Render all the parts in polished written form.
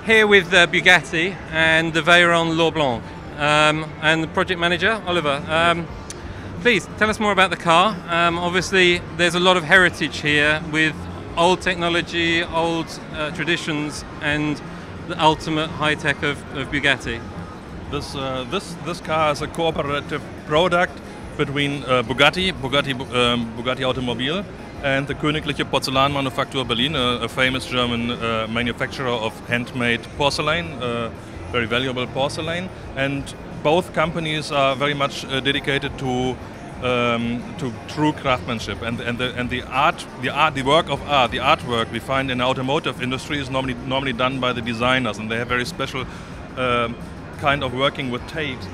Here with Bugatti and the Veyron Blanc, and the project manager, Oliver. Please tell us more about the car. Obviously, there's a lot of heritage here with old technology, old traditions, and the ultimate high tech of Bugatti. This car is a cooperative product between Bugatti Automobile and the Königliche Porzellanmanufaktur Berlin, a famous German manufacturer of handmade porcelain, very valuable porcelain. And both companies are very much dedicated to true craftsmanship. And the artwork we find in the automotive industry is normally done by the designers, and they have very special kind of working with tapes.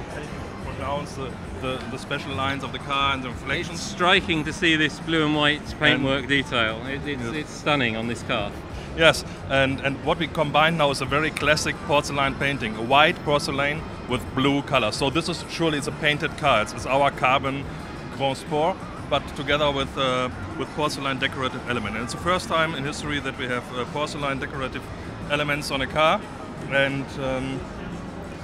Pronounce the special lines of the car and the inflations. It's striking to see this blue and white paintwork detail. It's stunning on this car. Yes, and what we combine now is a very classic porcelain painting, a white porcelain with blue color. So this is surely a painted car. It's our carbon Grand Sport, but together with porcelain decorative element. And it's the first time in history that we have porcelain decorative elements on a car, and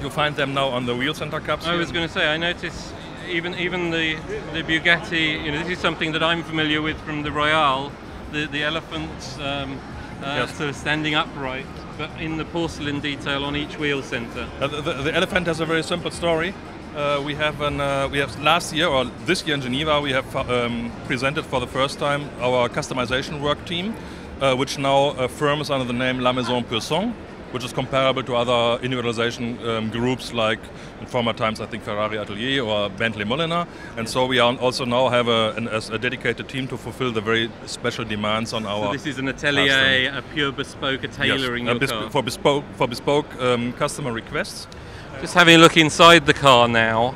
you find them now on the wheel center cups. I was going to say, I notice even the Bugatti. This is something that I'm familiar with from the Royale, the elephants yes. sort of standing upright, but in the porcelain detail on each wheel center. The elephant has a very simple story. We have last year or this year in Geneva we have presented for the first time our customization work team, which now firms under the name La Maison Pur Sang, which is comparable to other individualization groups like in former times I think Ferrari Atelier or Bentley Mulliner. And so we also now have a dedicated team to fulfill the very special demands on our. So this is an atelier, a pure bespoke, a tailoring yes, your car. for bespoke customer requests. Just having a look inside the car now,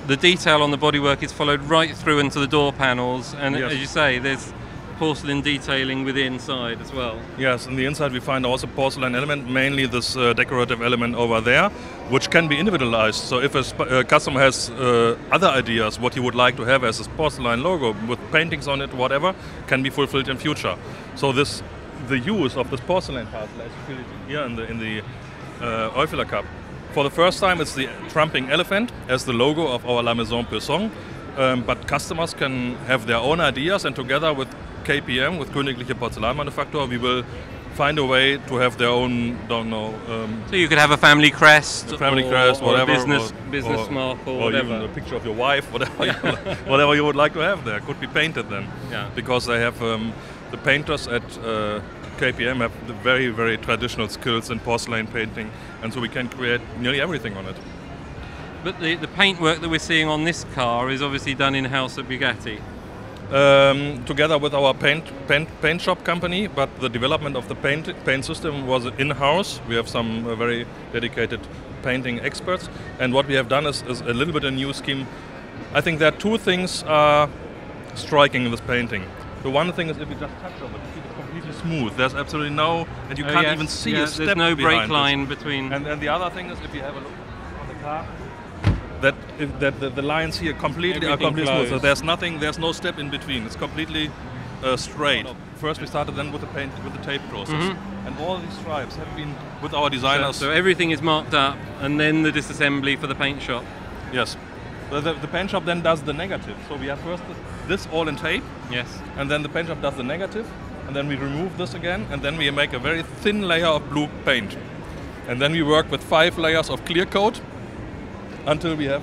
the detail on the bodywork is followed right through into the door panels, and yes. as you say, there's porcelain detailing with the inside as well. Yes, in the inside we find also porcelain element, mainly this decorative element over there, which can be individualized. So if a customer has other ideas, what he would like to have as a porcelain logo with paintings on it, whatever, can be fulfilled in future. So the use of this porcelain part, as you feel it here in the Eufler Cup. For the first time, it's the trumping elephant as the logo of our La Maison Pur Sang, but customers can have their own ideas, and together with KPM, with Königliche Porzellanmanufaktur, we will find a way to have their own, so you could have a family crest, whatever, business mark, or whatever. Even a picture of your wife, whatever you would like to have there, could be painted then. Yeah. Because they have the painters at KPM have the very, very traditional skills in porcelain painting, and so we can create nearly everything on it. But the paintwork that we're seeing on this car is obviously done in-house at Bugatti. Together with our paint shop company, but the development of the paint system was in-house. We have some very dedicated painting experts, and what we have done is a little bit a new scheme. I think there are two things striking in this painting. The one thing is if you just touch on it, it's completely smooth. There's absolutely no, and you can't even see a step behind. There's no break line between. And the other thing is if you have a look on the car, that the lines here are completely smooth. So there's no step in between. It's completely straight. First we started then with the tape process, and all these stripes have been with our designers. So everything is marked up, and then the disassembly for the paint shop. Yes. The paint shop then does the negative. So we have first this all in tape. Yes. And then the paint shop does the negative, and then we remove this again, and then we make a very thin layer of blue paint. And then we work with 5 layers of clear coat until we have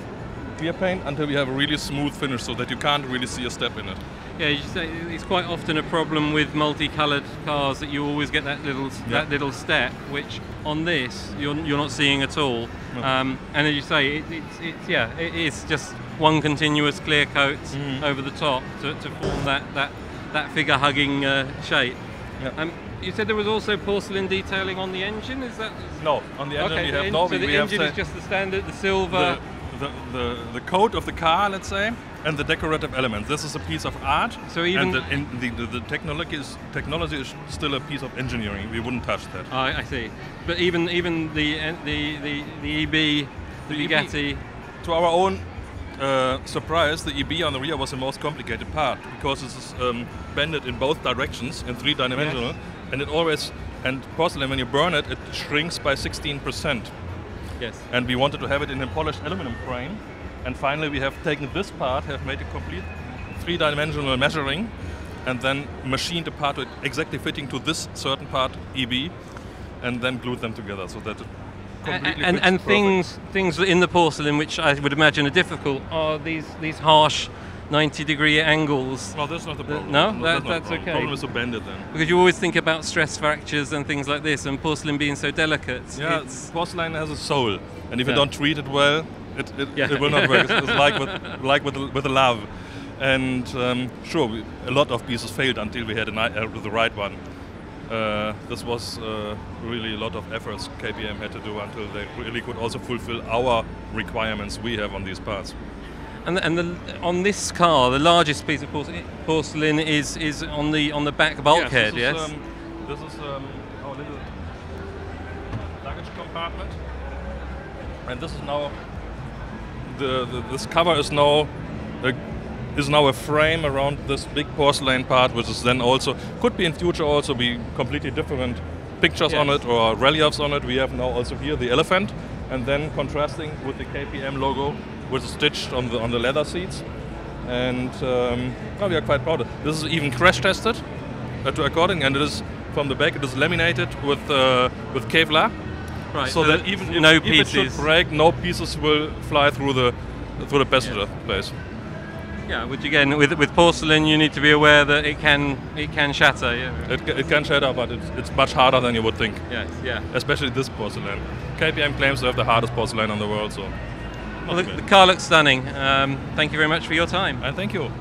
clear paint, until we have a really smooth finish so that you can't really see a step in it. Yeah, you say it's quite often a problem with multicoloured cars that you always get that little step, which on this you're not seeing at all. No. And as you say, it is just one continuous clear coat over the top to form that figure hugging shape. Yeah. You said there was also porcelain detailing on the engine. Is that? No, on the engine okay, we have no. So the engine is just the standard, the silver. The coat of the car, let's say, and the decorative element. This is a piece of art. So even the technology is still a piece of engineering. We wouldn't touch that. I see. But even the EB, the Bugatti. To our own surprise, the EB on the rear was the most complicated part because it is bended in both directions in 3-dimensional, and it always And porcelain, when you burn it, it shrinks by 16%. Yes. And we wanted to have it in a polished aluminum frame. And finally, we have taken this part, have made a complete three-dimensional measuring, and then machined a part exactly fitting to this certain part, EB, and then glued them together so that it completely fits and perfect. things in the porcelain which I would imagine are difficult are these harsh 90-degree angles. Well, that's not the problem. No? That's That's the okay. problem is to bend it then. Because you always think about stress fractures and things like this, and porcelain being so delicate. Yeah, porcelain has a soul, and if you Yeah. don't treat it well, it will not work. It's like with the love. And sure, a lot of pieces failed until we had the right one. This was really a lot of efforts KPM had to do until they really could also fulfill our requirements we have on these parts. And on this car, the largest piece of porcelain is on the back bulkhead. Yes. This is our little luggage compartment, and this is now this cover is now a frame around this big porcelain part, which is then also could be in future also be completely different pictures on it or reliefs on it. We have now also here the elephant, and then contrasting with the KPM logo, which is stitched on the leather seats. And we are quite proud. This is even crash tested to according, and it is from the back. It is laminated with Kevlar, Right. so that even if it should break, no pieces will fly through the passenger place. Yeah, which again, with porcelain, you need to be aware that it can shatter. Yeah. It can shatter, but it's much harder than you would think. Yes. Yeah. Especially this porcelain. KPM claims to have the hardest porcelain in the world, so. Well, the car looks stunning. Thank you very much for your time. And thank you.